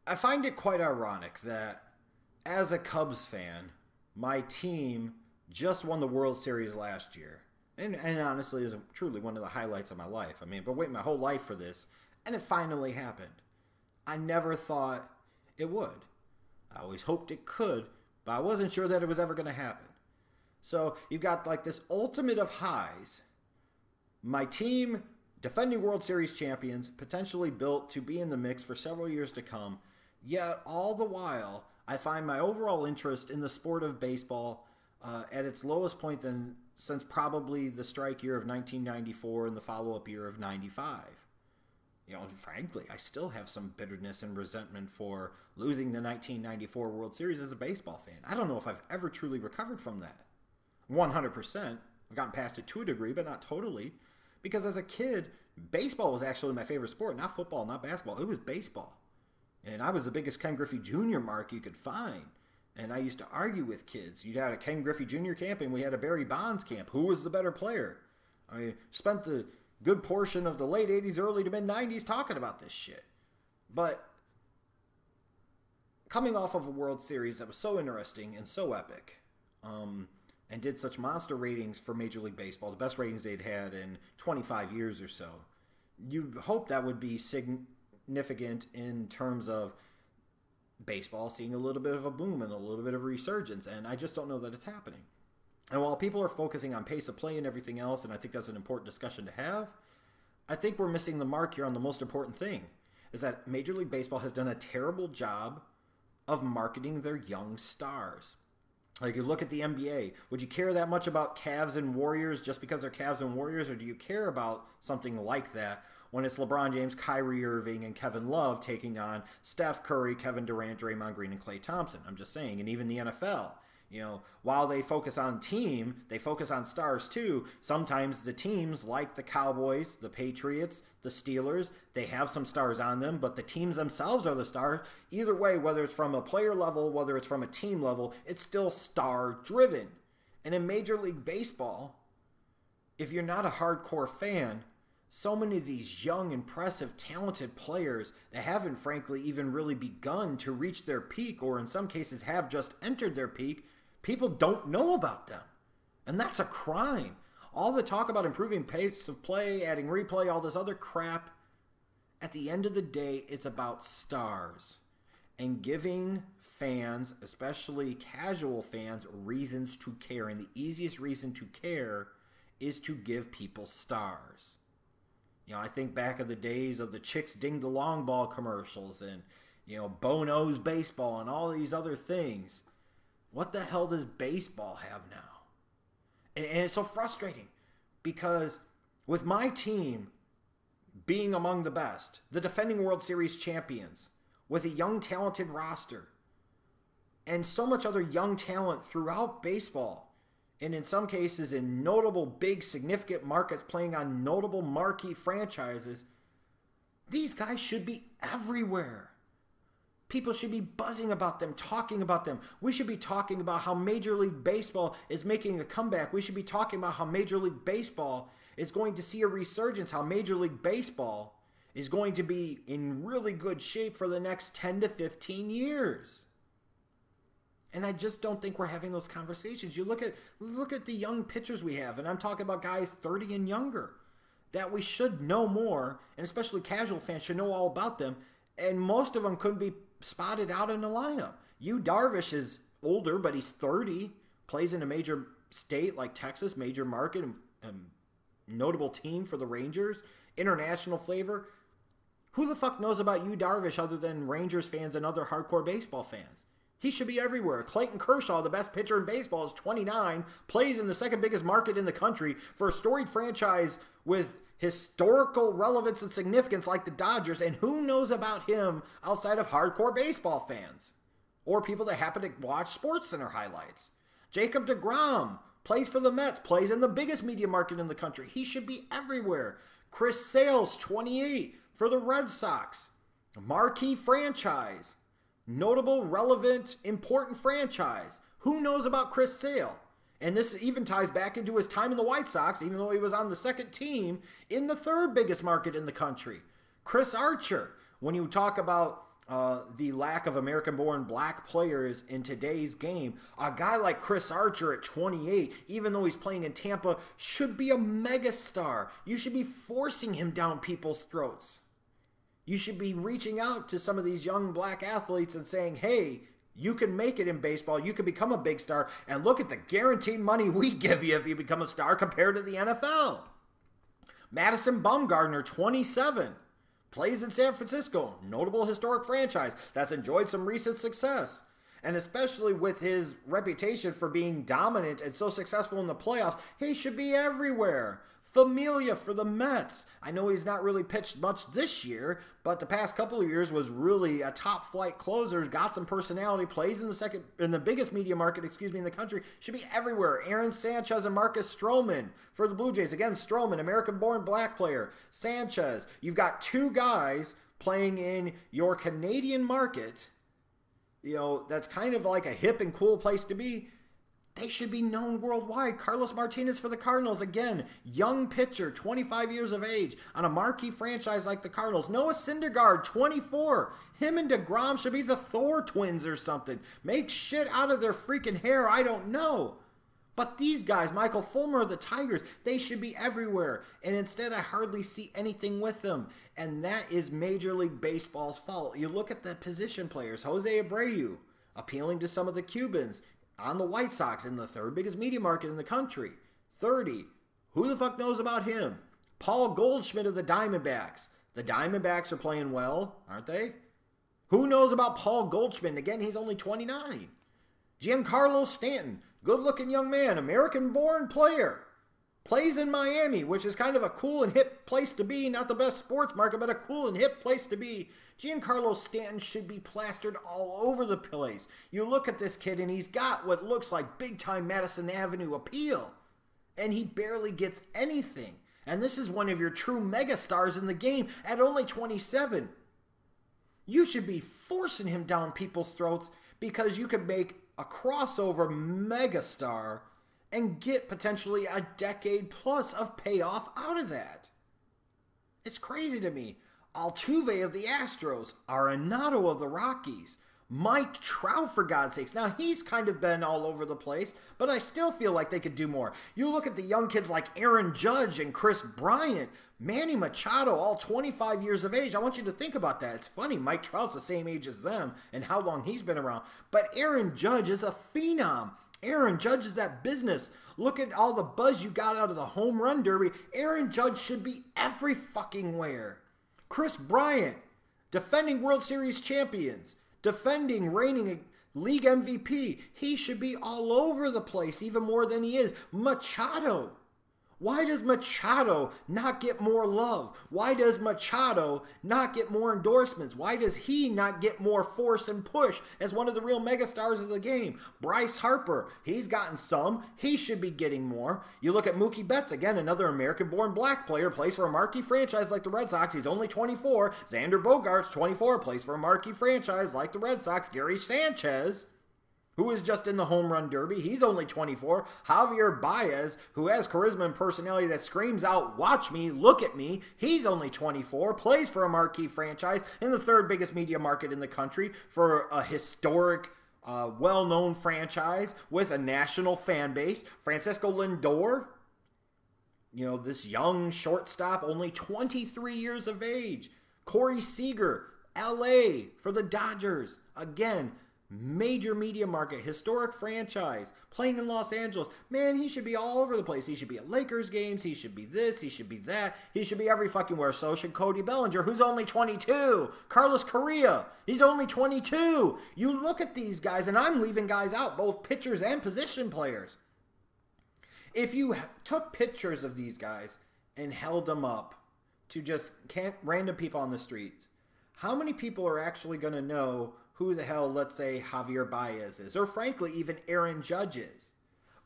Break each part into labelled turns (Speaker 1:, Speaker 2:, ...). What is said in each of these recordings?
Speaker 1: I find it quite ironic that as a Cubs fan, my team just won the World Series last year. And honestly, it was truly one of the highlights of my life. I mean, I've been waiting my whole life for this, and it finally happened. I never thought it would. I always hoped it could, but I wasn't sure that it was ever going to happen. So you've got like this ultimate of highs. My team, defending World Series champions, potentially built to be in the mix for several years to come. Yet all the while, I find my overall interest in the sport of baseball at its lowest point since probably the strike year of 1994 and the follow-up year of 95. You know, frankly, I still have some bitterness and resentment for losing the 1994 World Series as a baseball fan. I don't know if I've ever truly recovered from that. 100%. I've gotten past it to a degree, but not totally. Because as a kid, baseball was actually my favorite sport. Not football, not basketball. It was baseball. And I was the biggest Ken Griffey Jr. mark you could find. And I used to argue with kids. You had a Ken Griffey Jr. camp and we had a Barry Bonds camp. Who was the better player? I mean, spent the good portion of the late 80s, early to mid 90s talking about this shit. But coming off of a World Series that was so interesting and so epic, and did such monster ratings for Major League Baseball, the best ratings they'd had in 25 years or so, you'd hope that would be significant in terms of baseball seeing a little bit of a boom and a little bit of a resurgence, and I just don't know that it's happening. And while people are focusing on pace of play and everything else, and I think that's an important discussion to have, I think we're missing the mark here on the most important thing, is that Major League Baseball has done a terrible job of marketing their young stars. Like, you look at the NBA, would you care that much about Cavs and Warriors just because they're Cavs and Warriors, or do you care about something like that when it's LeBron James, Kyrie Irving, and Kevin Love taking on Steph Curry, Kevin Durant, Draymond Green, and Klay Thompson? I'm just saying. And even the NFL, you know, while they focus on team, they focus on stars too. Sometimes the teams like the Cowboys, the Patriots, the Steelers, they have some stars on them, but the teams themselves are the stars. Either way, whether it's from a player level, whether it's from a team level, it's still star driven. And in Major League Baseball, if you're not a hardcore fan, so many of these young, impressive, talented players that haven't, frankly, even really begun to reach their peak, or in some cases have just entered their peak, people don't know about them. And that's a crime. All the talk about improving pace of play, adding replay, all this other crap, at the end of the day, it's about stars. And giving fans, especially casual fans, reasons to care. And the easiest reason to care is to give people stars. You know, I think back of the days of the Chicks Ding the Long Ball commercials and, you know, Bono's baseball and all these other things. What the hell does baseball have now? And it's so frustrating because with my team being among the best, the defending World Series champions, with a young, talented roster, and so much other young talent throughout baseball, and in some cases in notable, big, significant markets playing on notable marquee franchises, these guys should be everywhere. People should be buzzing about them, talking about them. We should be talking about how Major League Baseball is making a comeback. We should be talking about how Major League Baseball is going to see a resurgence, how Major League Baseball is going to be in really good shape for the next 10 to 15 years. And I just don't think we're having those conversations. You look at the young pitchers we have, and I'm talking about guys 30 and younger, that we should know more, and especially casual fans should know all about them, and most of them couldn't be spotted out in the lineup. Yu Darvish is older, but he's 30, plays in a major state like Texas, major market, and notable team for the Rangers, international flavor. Who the fuck knows about Yu Darvish other than Rangers fans and other hardcore baseball fans? He should be everywhere. Clayton Kershaw, the best pitcher in baseball, is 29, plays in the second biggest market in the country for a storied franchise with historical relevance and significance like the Dodgers, and who knows about him outside of hardcore baseball fans or people that happen to watch SportsCenter highlights? Jacob deGrom plays for the Mets, plays in the biggest media market in the country. He should be everywhere. Chris Sale's 28 for the Red Sox. Marquee franchise. Notable, relevant, important franchise. Who knows about Chris Sale? And this even ties back into his time in the White Sox, even though he was on the second team in the third biggest market in the country. Chris Archer, when you talk about the lack of American-born black players in today's game. A guy like Chris Archer at 28, even though he's playing in Tampa, should be a megastar. You should be forcing him down people's throats. You should be reaching out to some of these young black athletes and saying, hey, you can make it in baseball. You can become a big star. And look at the guaranteed money we give you if you become a star compared to the NFL. Madison Bumgarner, 27. Plays in San Francisco, notable historic franchise that's enjoyed some recent success. And especially with his reputation for being dominant and so successful in the playoffs, he should be everywhere. Familia for the Mets. I know he's not really pitched much this year, but the past couple of years was really a top flight closer, got some personality, plays in the biggest media market, in the country, should be everywhere. Aaron Sanchez and Marcus Stroman for the Blue Jays. Again, Stroman, American-born black player. Sanchez, you've got two guys playing in your Canadian market. You know, that's kind of like a hip and cool place to be. They should be known worldwide. Carlos Martinez for the Cardinals. Again, young pitcher, 25 years of age, on a marquee franchise like the Cardinals. Noah Syndergaard, 24. Him and DeGrom should be the Thor twins or something. Make shit out of their freaking hair. I don't know. But these guys, Michael Fulmer of the Tigers, they should be everywhere. And instead, I hardly see anything with them. And that is Major League Baseball's fault. You look at the position players. Jose Abreu, appealing to some of the Cubans. On the White Sox, in the third biggest media market in the country. 30. Who the fuck knows about him? Paul Goldschmidt of the Diamondbacks. The Diamondbacks are playing well, aren't they? Who knows about Paul Goldschmidt? Again, he's only 29. Giancarlo Stanton. Good-looking young man. American-born player. Plays in Miami, which is kind of a cool and hip place to be. Not the best sports market, but a cool and hip place to be. Giancarlo Stanton should be plastered all over the place. You look at this kid, and he's got what looks like big-time Madison Avenue appeal. And he barely gets anything. And this is one of your true megastars in the game at only 27. You should be forcing him down people's throats because you could make a crossover megastar and get potentially a decade plus of payoff out of that. It's crazy to me. Altuve of the Astros, Arenado of the Rockies, Mike Trout, for God's sakes. Now, he's kind of been all over the place, but I still feel like they could do more. You look at the young kids like Aaron Judge and Kris Bryant, Manny Machado, all 25 years of age. I want you to think about that. It's funny, Mike Trout's the same age as them and how long he's been around. But Aaron Judge is a phenom. Aaron Judge is that business. Look at all the buzz you got out of the home run derby. Aaron Judge should be every fucking where. Kris Bryant, defending World Series champions, defending reigning league MVP. He should be all over the place, even more than he is. Machado. Why does Machado not get more love? Why does Machado not get more endorsements? Why does he not get more force and push as one of the real megastars of the game? Bryce Harper, he's gotten some. He should be getting more. You look at Mookie Betts, again, another American-born black player, plays for a marquee franchise like the Red Sox. He's only 24. Xander Bogaerts, 24, plays for a marquee franchise like the Red Sox. Gary Sanchez, who is just in the home run derby, he's only 24. Javier Baez, who has charisma and personality that screams out, watch me, look at me, he's only 24, plays for a marquee franchise in the third biggest media market in the country for a historic, well-known franchise with a national fan base. Francisco Lindor, you know, this young shortstop, only 23 years of age. Corey Seager, LA for the Dodgers. Again, major media market, historic franchise, playing in Los Angeles. Man, he should be all over the place. He should be at Lakers games. He should be this. He should be that. He should be every fucking where. So should Cody Bellinger, who's only 22. Carlos Correa, he's only 22. You look at these guys, and I'm leaving guys out, both pitchers and position players. If you took pictures of these guys and held them up to just random people on the streets, how many people are actually going to know who the hell, let's say, Javier Baez is, or frankly, even Aaron Judge is?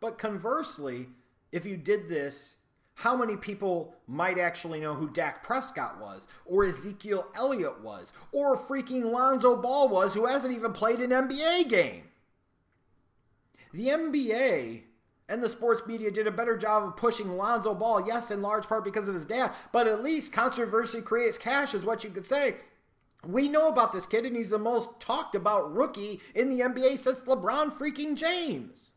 Speaker 1: But conversely, if you did this, how many people might actually know who Dak Prescott was, or Ezekiel Elliott was, or freaking Lonzo Ball was, who hasn't even played an NBA game? The NBA and the sports media did a better job of pushing Lonzo Ball, yes, in large part because of his dad, but at least controversy creates cash is what you could say. We know about this kid, and he's the most talked about rookie in the NBA since LeBron freaking James.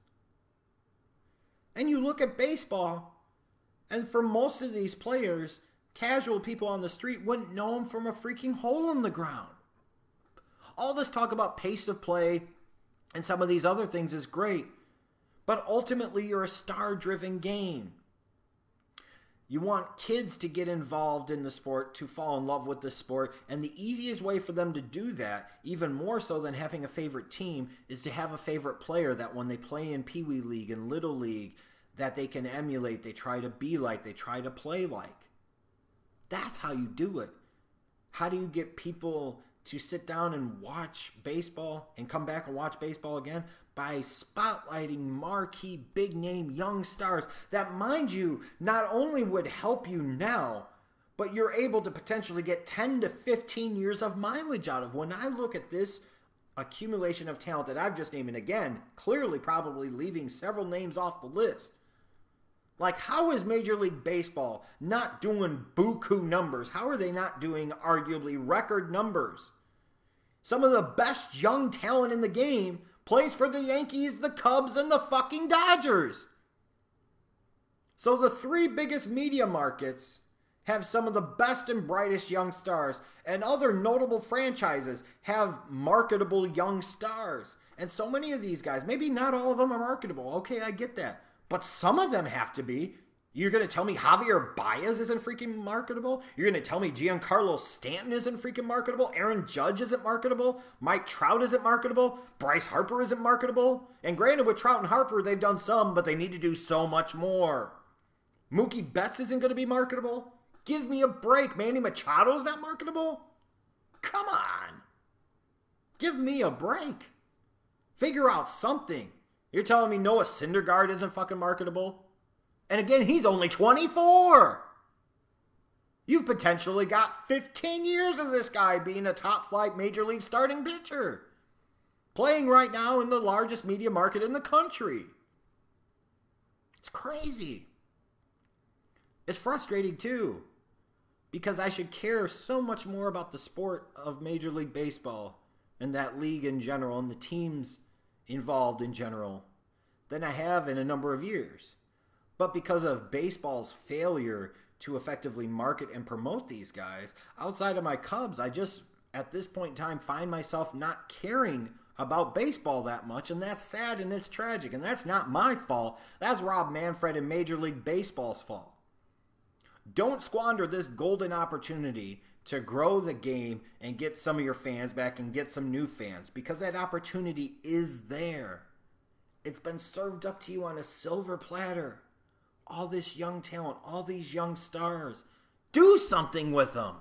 Speaker 1: And you look at baseball, and for most of these players, casual people on the street wouldn't know him from a freaking hole in the ground. All this talk about pace of play and some of these other things is great, but ultimately you're a star-driven game. You want kids to get involved in the sport, to fall in love with the sport, and the easiest way for them to do that, even more so than having a favorite team, is to have a favorite player that when they play in Pee Wee League and Little League, that they can emulate, they try to be like, they try to play like. That's how you do it. How do you get people to sit down and watch baseball and come back and watch baseball again? By spotlighting marquee, big-name young stars that, mind you, not only would help you now, but you're able to potentially get 10 to 15 years of mileage out of. When I look at this accumulation of talent that I've just named, and again, clearly probably leaving several names off the list, like, how is Major League Baseball not doing buku numbers? How are they not doing arguably record numbers? Some of the best young talent in the game plays for the Yankees, the Cubs, and the fucking Dodgers. So the three biggest media markets have some of the best and brightest young stars, and other notable franchises have marketable young stars. And so many of these guys, maybe not all of them are marketable. Okay, I get that. But some of them have to be. You're going to tell me Javier Baez isn't freaking marketable? You're going to tell me Giancarlo Stanton isn't freaking marketable? Aaron Judge isn't marketable? Mike Trout isn't marketable? Bryce Harper isn't marketable? And granted, with Trout and Harper, they've done some, but they need to do so much more. Mookie Betts isn't going to be marketable? Give me a break. Manny Machado's not marketable? Come on. Give me a break. Figure out something. You're telling me Noah Syndergaard isn't fucking marketable? And again, he's only 24. You've potentially got 15 years of this guy being a top-flight Major League starting pitcher. Playing right now in the largest media market in the country. It's crazy. It's frustrating, too. Because I should care so much more about the sport of Major League Baseball and that league in general and the teams involved in general than I have in a number of years. But because of baseball's failure to effectively market and promote these guys, outside of my Cubs, I just, at this point in time, find myself not caring about baseball that much, and that's sad and it's tragic, and that's not my fault. That's Rob Manfred and Major League Baseball's fault. Don't squander this golden opportunity to grow the game and get some of your fans back and get some new fans, because that opportunity is there. It's been served up to you on a silver platter. All this young talent, all these young stars. Do something with them.